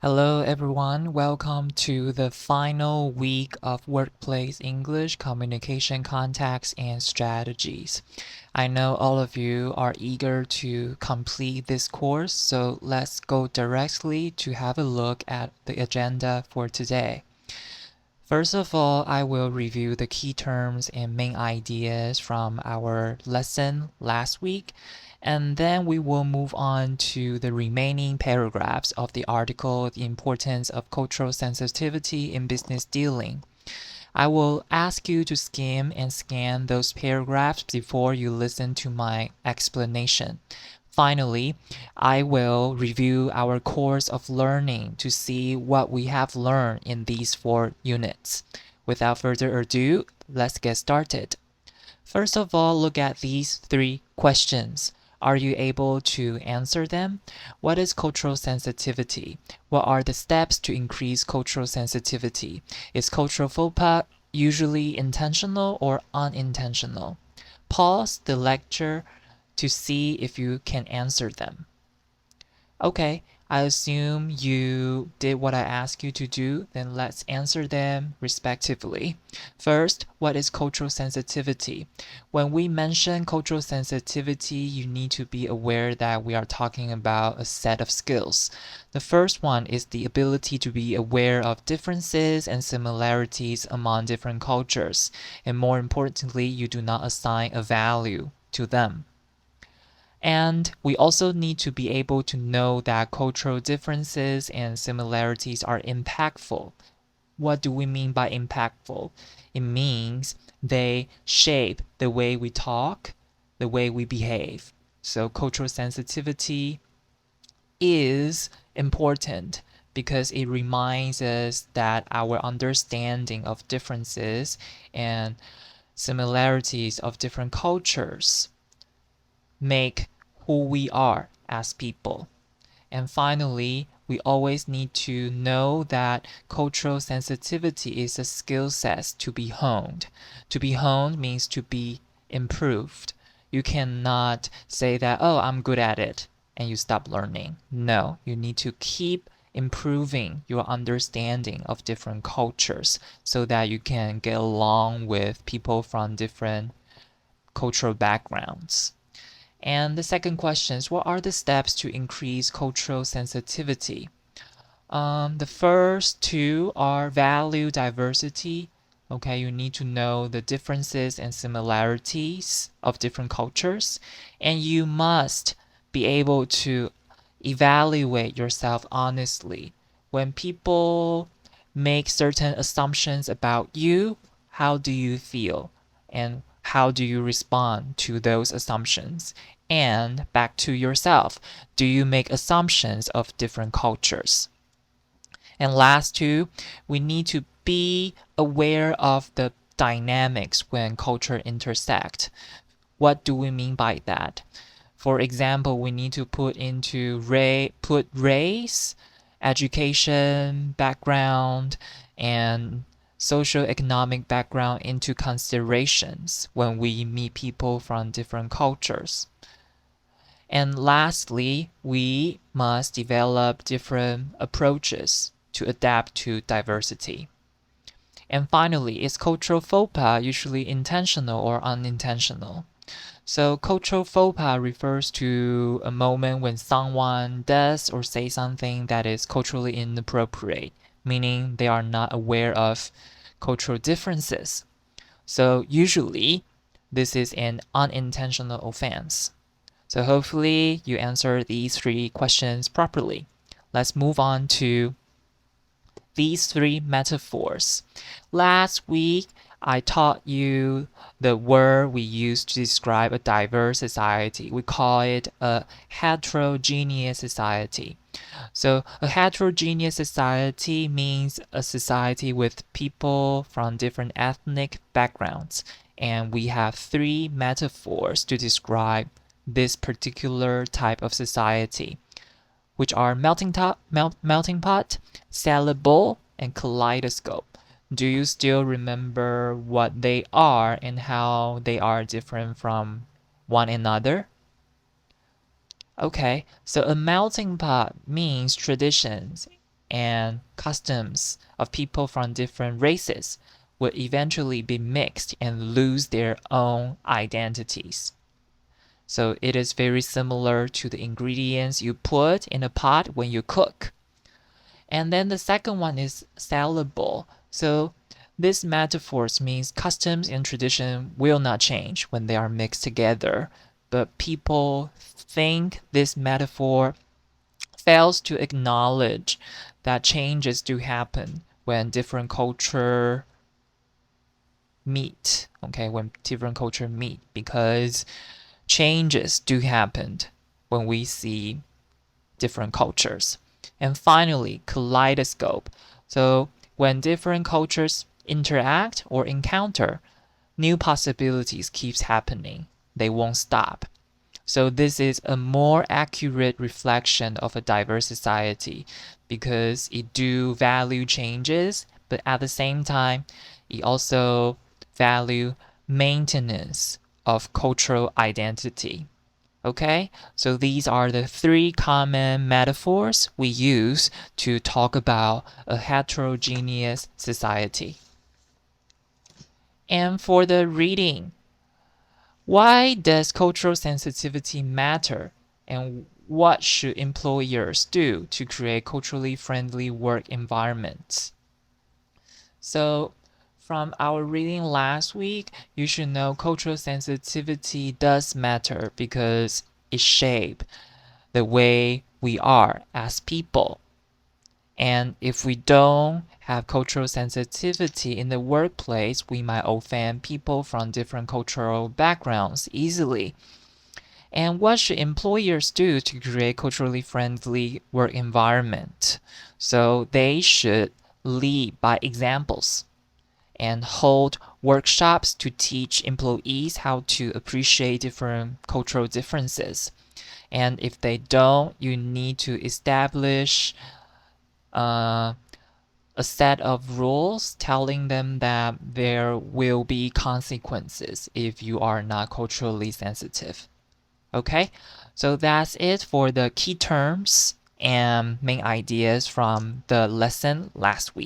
Hello, everyone. Welcome to the final week of Workplace English Communication Contacts and Strategies. I know all of you are eager to complete this course, so let's go directly to have a look at the agenda for today. First of all, I will review the key terms and main ideas from our lesson last week, and then we will move on to the remaining paragraphs of the article, The Importance of Cultural Sensitivity in Business Dealing. I will ask you to skim and scan those paragraphs before you listen to my explanation. Finally, I will review our course of learning to see what we have learned in these 4 units. Without further ado, let's get started. First of all, look at these 3 questions. Are you able to answer them? What is cultural sensitivity? What are the steps to increase cultural sensitivity? Is cultural faux pas usually intentional or unintentional? Pause the lecture to see if you can answer them. Okay, I assume you did what I asked you to do, then let's answer them respectively. First, what is cultural sensitivity? When we mention cultural sensitivity, you need to be aware that we are talking about a set of skills. The first one is the ability to be aware of differences and similarities among different cultures, and more importantly, you do not assign a value to them. And we also need to be able to know that cultural differences and similarities are impactful. What do we mean by impactful? It means they shape the way we talk, the way we behave. So cultural sensitivity is important because it reminds us that our understanding of differences and similarities of different cultures make who we are as people. And finally, we always need to know that cultural sensitivity is a skill set to be honed. To be honed means to be improved. You cannot say that, oh, I'm good at it, and you stop learning. No, you need to keep improving your understanding of different cultures so that you can get along with people from different cultural backgrounds. And the second question is, what are the steps to increase cultural sensitivity? The first 2 are value diversity. Okay, you need to know the differences and similarities of different cultures, and you must be able to evaluate yourself honestly. When people make certain assumptions about you, how do you feel? And how do you respond to those assumptions? And back to yourself, do you make assumptions of different cultures? And last 2, we need to be aware of the dynamics when culture intersect. What do we mean by that? For example, we need to put race, education, background, and socioeconomic background into considerations when we meet people from different cultures. And lastly, we must develop different approaches to adapt to diversity. And finally, is cultural faux pas usually intentional or unintentional? So cultural faux pas refers to a moment when someone does or says something that is culturally inappropriate, meaning they are not aware of cultural differences. So usually, this is an unintentional offense. So hopefully you answer these 3 questions properly. Let's move on to these 3 metaphors. Last week, I taught you the word we use to describe a diverse society. We call it a heterogeneous society. So, a heterogeneous society means a society with people from different ethnic backgrounds. And we have 3 metaphors to describe this particular type of society, which are melting pot, salad bowl, and kaleidoscope. Do you still remember what they are and how they are different from one another? Okay, so a melting pot means traditions and customs of people from different races would eventually be mixed and lose their own identities. So it is very similar to the ingredients you put in a pot when you cook. And then the second one is salable. So this metaphors means customs and tradition will not change when they are mixed together, but people think this metaphor fails to acknowledge that changes do happen when different culture meet. Okay, when different culture meet, because changes do happen when we see different cultures. And finally, kaleidoscope. So when different cultures interact or encounter, new possibilities keeps happening. They won't stop. So this is a more accurate reflection of a diverse society because it do value changes, but at the same time, it also value maintenance of cultural identity. Okay, so these are the three common metaphors we use to talk about a heterogeneous society. And for the reading, why does cultural sensitivity matter? And what should employers do to create culturally friendly work environments? So, from our reading last week, you should know cultural sensitivity does matter because it shapes the way we are as people. And if we don't have cultural sensitivity in the workplace, we might offend people from different cultural backgrounds easily. And what should employers do to create culturally friendly work environment? So they should lead by examples and hold workshops to teach employees how to appreciate different cultural differences. And if they don't, you need to establish a set of rules telling them that there will be consequences if you are not culturally sensitive. Okay, so that's it for the key terms and main ideas from the lesson last week.